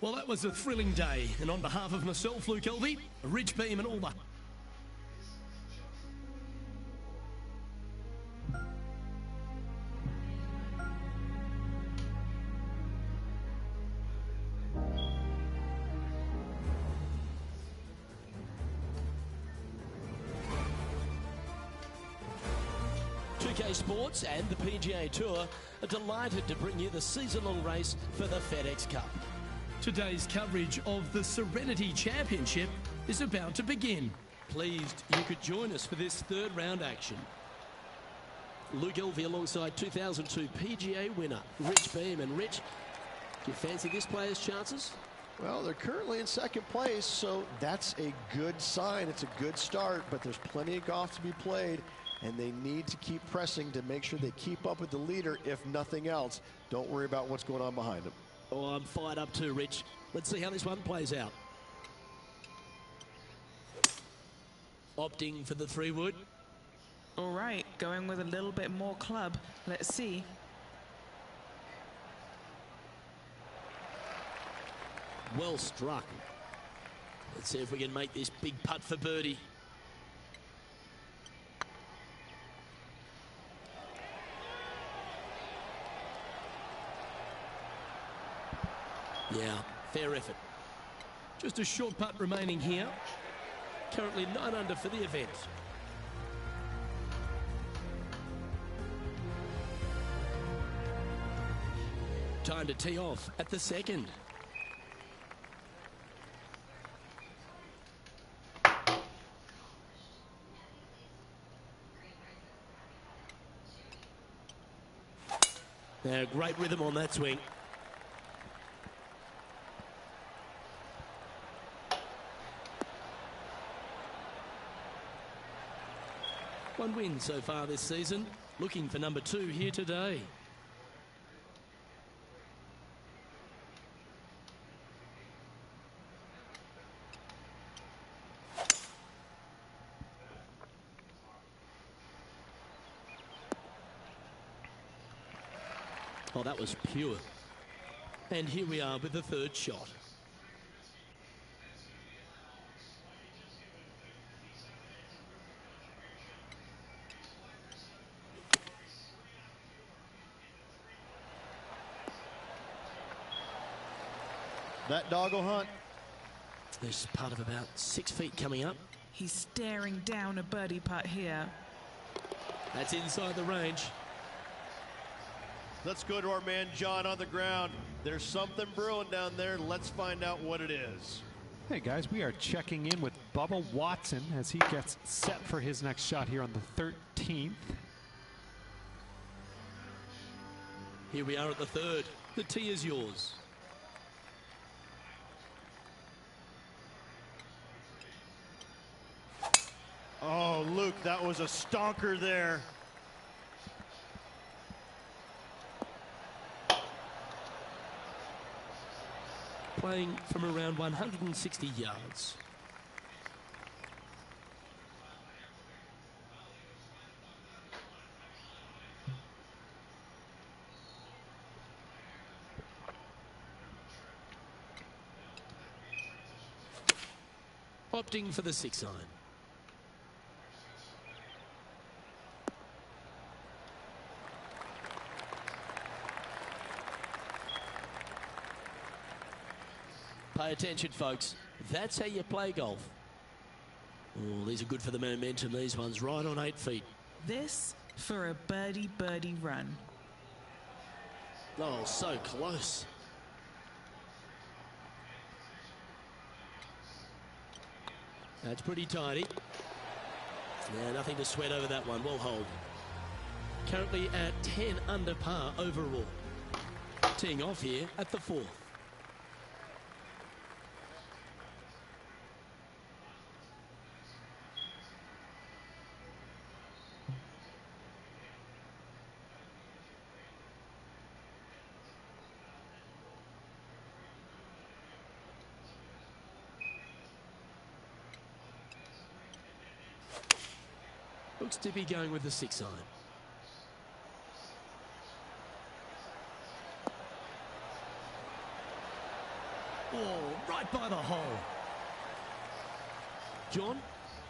S6: Well, that was a thrilling day. And on behalf of myself, Luke Elvey, Rich Beam and all the... Pga Sports and the PGA Tour are delighted to bring you the season-long race for the FedEx Cup. Today's coverage of the Serenity Championship is about to begin. Pleased you could join us for this third round action. Luke Elvey alongside 2002 PGA winner Rich Beam. And Rich, do you fancy this player's chances?
S7: Well, they're currently in second place, so that's a good sign. It's a good start, but there's plenty of golf to be played, and they need to keep pressing to make sure they keep up with the leader, if nothing else. Don't worry about what's going on behind them.
S6: Oh, I'm fired up too, Rich. Let's see how this one plays out. Opting for the 3-wood.
S2: All right, going with a little bit more club. Let's see.
S6: Well struck. Let's see if we can make this big putt for birdie. Yeah, fair effort. Just a short putt remaining here. Currently 9 under for the event. Time to tee off at the second. Now, great rhythm on that swing. One win so far this season. Looking for number 2 here today. Oh, that was pure. And here we are with the third shot.
S3: That dog will hunt.
S6: There's a putt of about 6 feet coming up.
S2: He's staring down a birdie putt here.
S6: That's inside the range.
S3: Let's go to our man John on the ground. There's something brewing down there. Let's find out what it is.
S8: Hey guys, we are checking in with Bubba Watson as he gets set for his next shot here on the 13th.
S6: Here we are at the third. The tee is yours.
S3: Oh, Luke, that was a stonker there.
S6: Playing from around 160 yards. Opting for the 6-iron. Pay attention, folks. That's how you play golf. Oh, these are good for the momentum. These ones right on 8 feet.
S2: This for a birdie run.
S6: Oh, so close. That's pretty tidy. Yeah, nothing to sweat over that one. Well hold. Currently at 10 under par overall. Teeing off here at the 4th. Looks to be going with the 6-iron. Oh, right by the hole. John,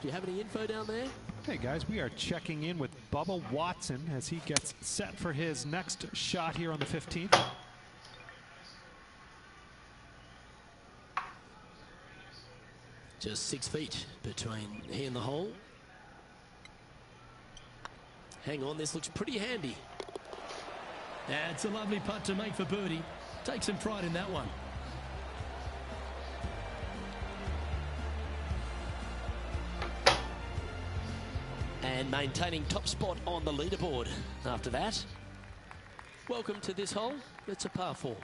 S6: do you have any info down there?
S8: Hey guys, we are checking in with Bubba Watson as he gets set for his next shot here on the 15th.
S6: Just 6 feet between he and the hole. Hang on, this looks pretty handy. That's a lovely putt to make for birdie. Take some pride in that one. And maintaining top spot on the leaderboard after that. Welcome to this hole. It's a par 4.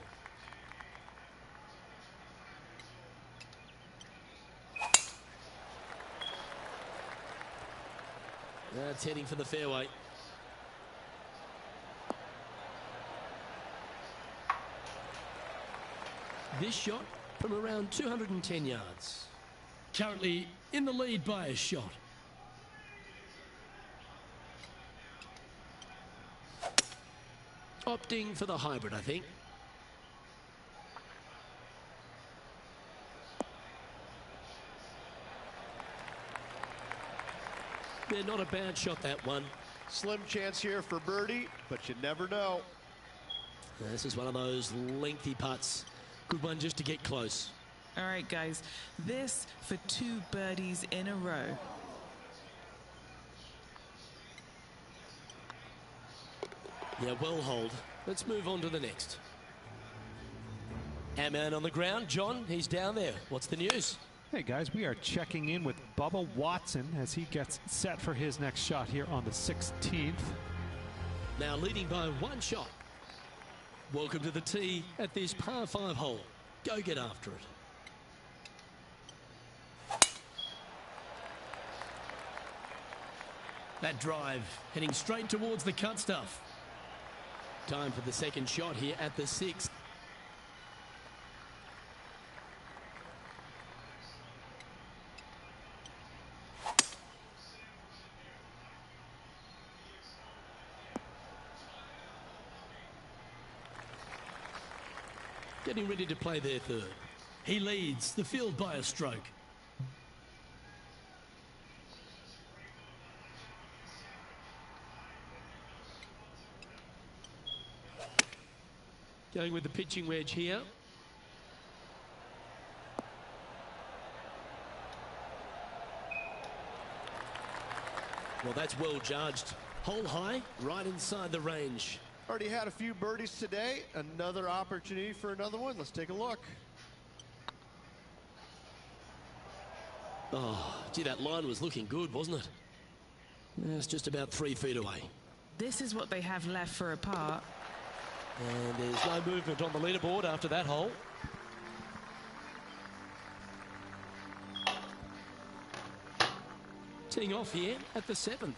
S6: That's heading for the fairway. This shot from around 210 yards. Currently in the lead by a shot. Opting for the hybrid, I think. Yeah, not a bad shot, that one.
S7: Slim chance here for birdie, but you never know.
S6: This is one of those lengthy putts. Good one just to get close.
S2: All right, guys, this for 2 birdies in a row.
S6: Yeah, well hold. Let's move on to the next. Our man on the ground, John, he's down there. What's the news?
S8: Hey guys, we are checking in with Bubba Watson as he gets set for his next shot here on the 16th.
S6: Now leading by 1 shot. Welcome to the tee at this par 5 hole. Go get after it. That drive heading straight towards the cut stuff. Time for the second shot here at the 6th. Getting ready to play their third. He leads the field by a stroke. Going with the pitching wedge here. Well, that's well judged. Hole high, right inside the range.
S7: Already had a few birdies today. Another opportunity for another one. Let's take a look.
S6: Oh, gee, that line was looking good, wasn't it? Yeah, it's just about 3 feet away.
S2: This is what they have left for a par.
S6: And there's no movement on the leaderboard after that hole. Teeing off here at the 7th.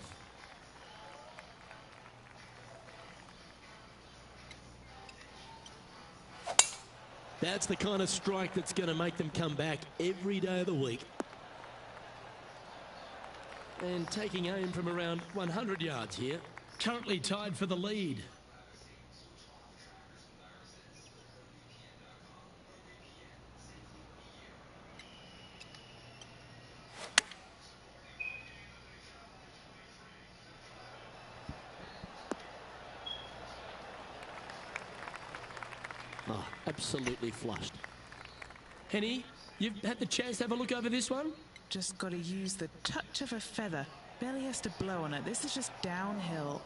S6: That's the kind of strike that's going to make them come back every day of the week. And taking aim from around 100 yards here. Currently tied for the lead. Oh, absolutely flushed. Henny, you've had the chance to have a look over this one?
S2: Just got to use the touch of a feather. Barely has to blow on it. This is just downhill.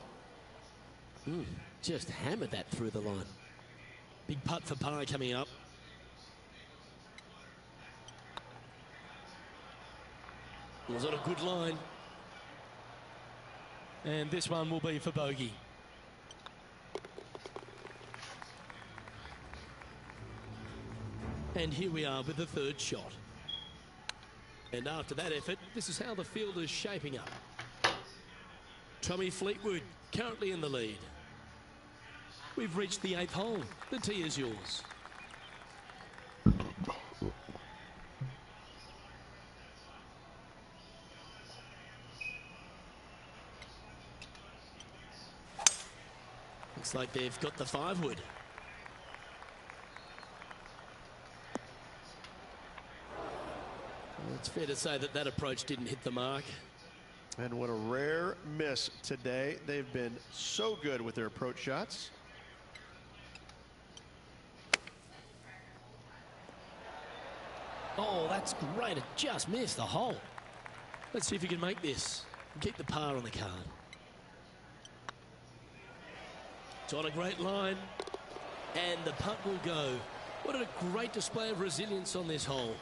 S6: Just hammered that through the line. Big putt for par coming up. Was on a good line. And this one will be for bogey. And here we are with the third shot. And after that effort, this is how the field is shaping up. Tommy Fleetwood currently in the lead. We've reached the 8th hole. The tee is yours. Looks like they've got the 5-wood. It's fair to say that that approach didn't hit the mark.
S7: And what a rare miss today. They've been so good with their approach shots.
S6: Oh, that's great. It just missed the hole. Let's see if he can make this and keep the par on the card. It's on a great line. And the putt will go. What a great display of resilience on this hole.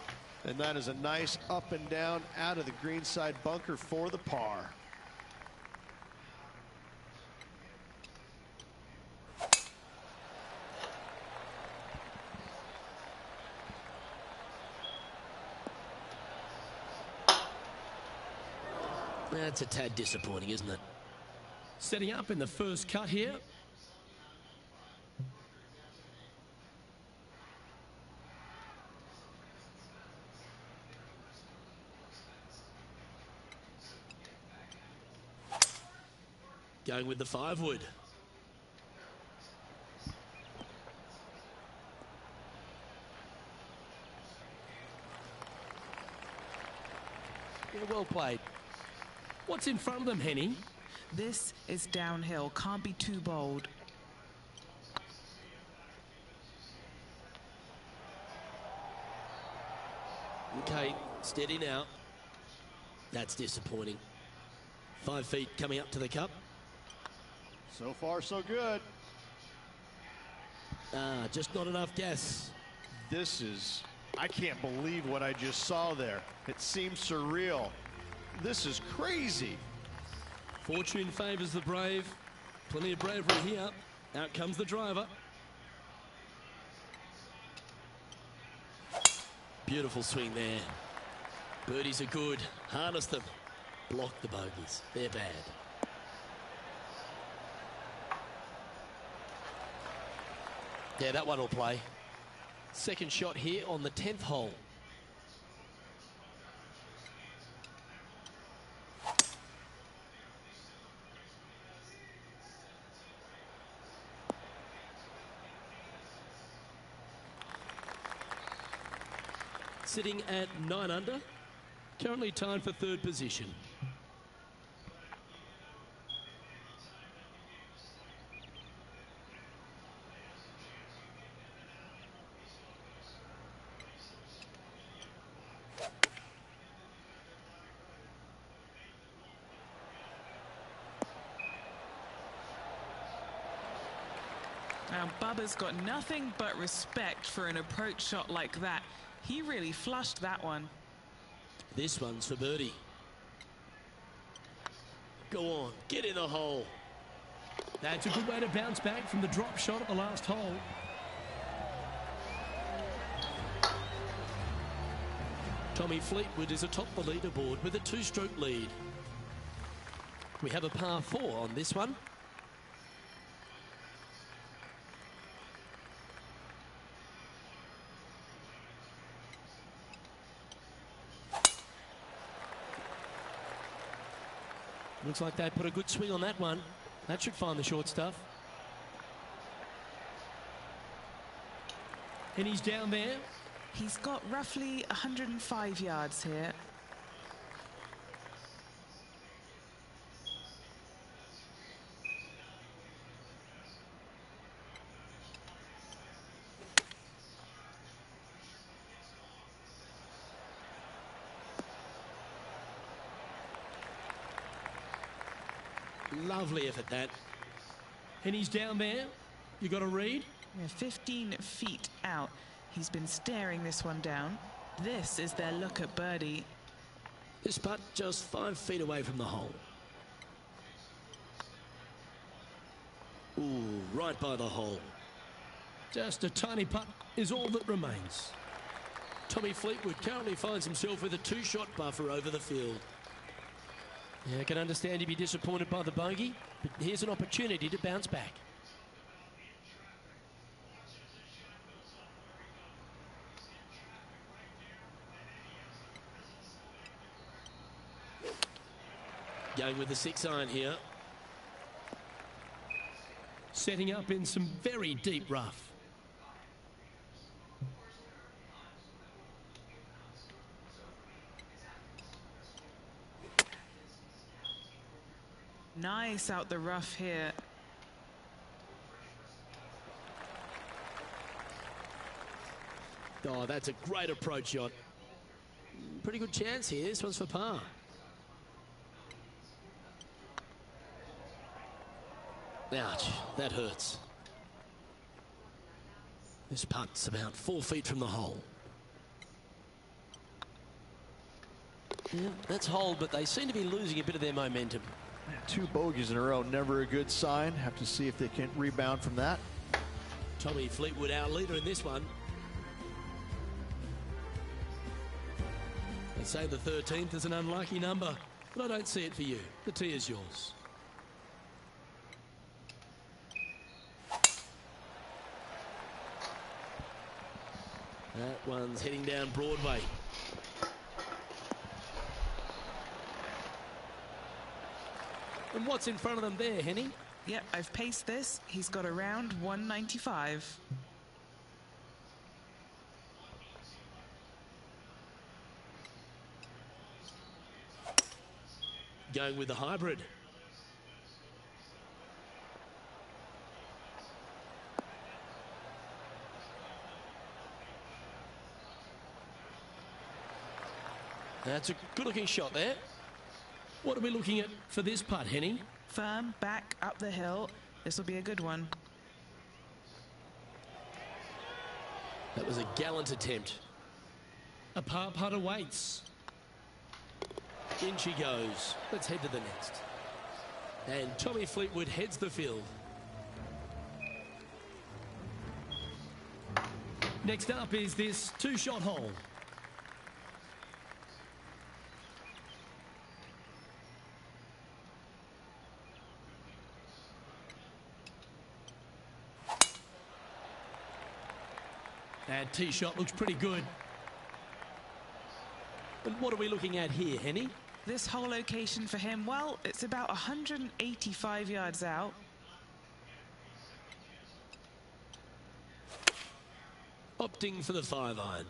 S7: And that is a nice up and down out of the greenside bunker for the par.
S6: That's a tad disappointing, isn't it? Setting up in the first cut here. Going with the 5-wood. Yeah, well played. What's in front of them, Henny?
S2: This is downhill. Can't be too bold.
S6: Okay, steady now. That's disappointing. 5 feet coming up to the cup.
S3: So far, so good.
S6: Just not enough gas.
S3: This is, I can't believe what I just saw there. It seems surreal. This is crazy.
S6: Fortune favours the brave. Plenty of bravery here. Out comes the driver. Beautiful swing there. Birdies are good. Harness them. Block the bogeys. They're bad. Yeah, that one will play. Second shot here on the 10th hole. Sitting at 9 under. Currently tied for third position.
S2: Now, Bubba's got nothing but respect for an approach shot like that. He really flushed that one.
S6: This one's for birdie. Go on, get in the hole. That's a good way to bounce back from the drop shot at the last hole. Tommy Fleetwood is atop the leaderboard with a 2-stroke lead. We have a par 4 on this one. Looks like they put a good swing on that one. That should find the short stuff. And he's down there.
S2: He's got roughly 105 yards here.
S6: Lovely effort, that. And he's down there. You got to read.
S2: Yeah, 15 feet out. He's been staring this one down. This is their look at birdie.
S6: This putt just 5 feet away from the hole. Ooh, right by the hole. Just a tiny putt is all that remains. Tommy Fleetwood currently finds himself with a 2-shot buffer over the field. Yeah, I can understand he'd be disappointed by the bogey, but here's an opportunity to bounce back. Going with the 6-iron here. Setting up in some very deep rough.
S2: Nice out the rough here.
S6: Oh, that's a great approach shot. Pretty good chance here. This one's for par. Ouch, that hurts. This putt's about 4 feet from the hole. Yeah, that's hole, but they seem to be losing a bit of their momentum.
S3: 2 bogeys in a row, never a good sign. Have to see if they can rebound from that.
S6: Tommy Fleetwood, our leader in this one. They say the 13th is an unlucky number, but I don't see it for you. The tee is yours. That one's heading down Broadway. And what's in front of them there, Henny?
S2: Yep, I've paced this. He's got around 195.
S6: going with the hybrid. That's a good-looking shot there. What are we looking at for this putt, Henny?
S2: Firm, back, up the hill. This will be a good one.
S6: That was a gallant attempt. A par putt awaits. In she goes. Let's head to the next. And Tommy Fleetwood heads the field. Next up is this two-shot hole. That tee shot looks pretty good. And what are we looking at here, Henny?
S2: This whole location for him, well, it's about 185 yards out.
S6: Opting for the 5-iron.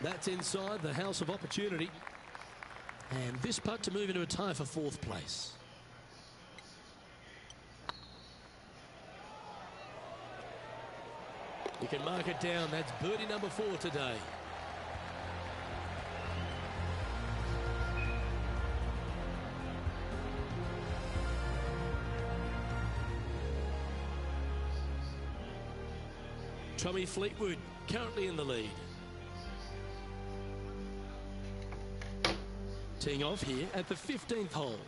S6: That's inside the house of opportunity. And this putt to move into a tie for fourth place. You can mark it down. That's birdie number 4 today. Tommy Fleetwood currently in the lead. Teeing off here at the 15th hole.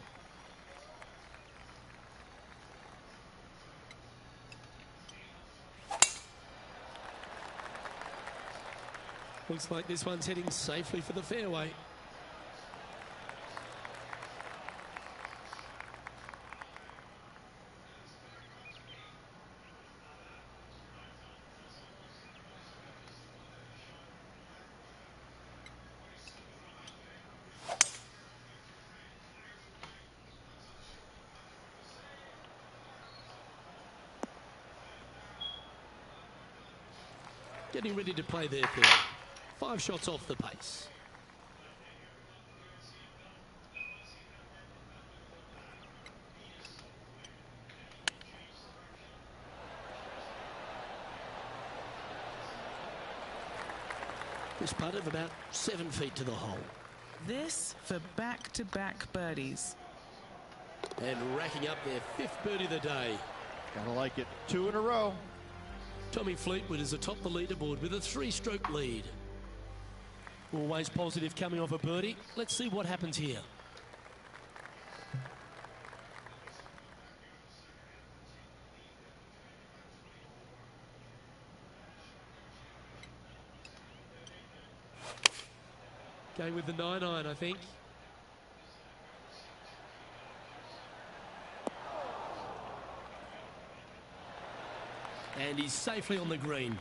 S6: Looks like this one's heading safely for the fairway. Getting ready to play their third. 5 shots off the pace. This putt of about 7 feet to the hole.
S2: This for back-to-back birdies.
S6: And racking up their 5th birdie of the day.
S3: Gotta like it. 2 in a row.
S6: Tommy Fleetwood is atop the leaderboard with a 3-stroke lead. Always positive coming off a birdie. Let's see what happens here. Going with the 9-iron, I think. And he's safely on the green.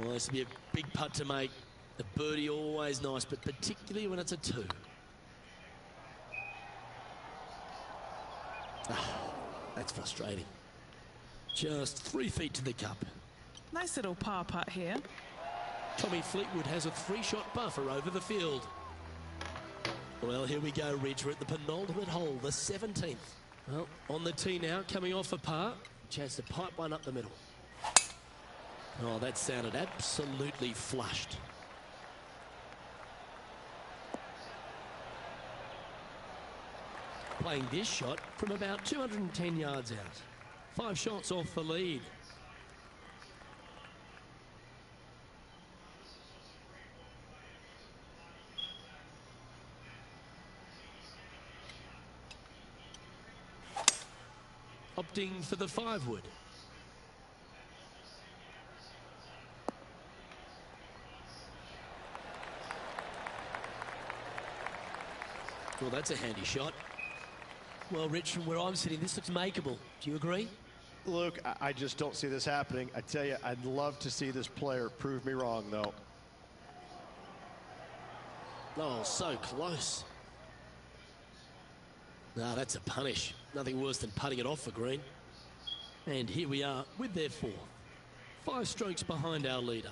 S6: Well, this will be a big putt to make. The birdie always nice, but particularly when it's a 2. That's frustrating. Just 3 feet to the cup.
S2: Nice little par putt here.
S6: Tommy Fleetwood has a 3-shot buffer over the field. Well, here we go, Ridge. We're at the penultimate hole, the 17th. Well, on the tee now, coming off a par. Chance to pipe one up the middle. Oh, that sounded absolutely flushed. Playing this shot from about 210 yards out. 5 shots off the lead. Opting for the 5-wood. Well, that's a handy shot. Well, Rich, from where I'm sitting, this looks makeable. Do you agree?
S7: Luke, I just don't see this happening. I tell you, I'd love to see this player prove me wrong, though.
S6: Oh, so close. No, that's a punish. Nothing worse than putting it off for green. And here we are with their 4th. 5 strokes behind our leader.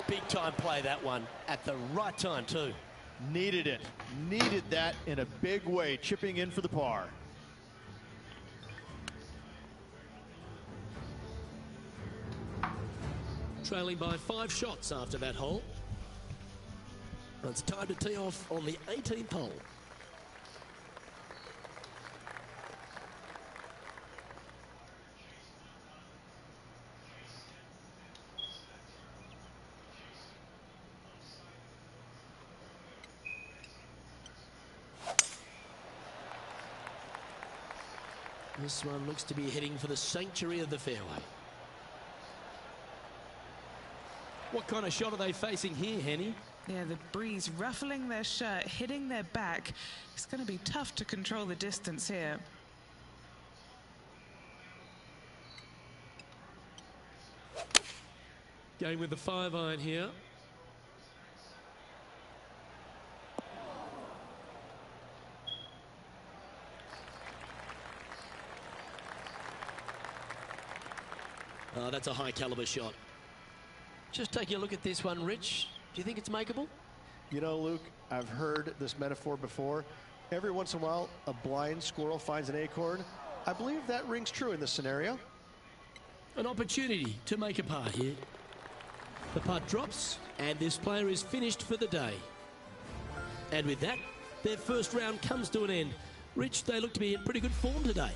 S6: Big time play, that one, at the right time too.
S3: Needed it. Needed that in a big way, chipping in for the par.
S6: Trailing by 5 shots after that hole. It's time to tee off on the 18th hole. This one looks to be heading for the sanctuary of the fairway. What kind of shot are they facing here, Henny?
S2: Yeah, the breeze ruffling their shirt, hitting their back. It's going to be tough to control the distance here.
S6: Going with the 5-iron here. Oh, that's a high caliber shot. Just taking a look at this one, Rich. Do you think it's makeable?
S7: You know, Luke, I've heard this metaphor before. Every once in a while, a blind squirrel finds an acorn. I believe that rings true in this scenario.
S6: An opportunity to make a par here. The putt drops, and this player is finished for the day. And with that, their first round comes to an end. Rich, they look to be in pretty good form today.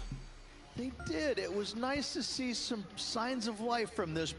S3: They did. It was nice to see some signs of life from this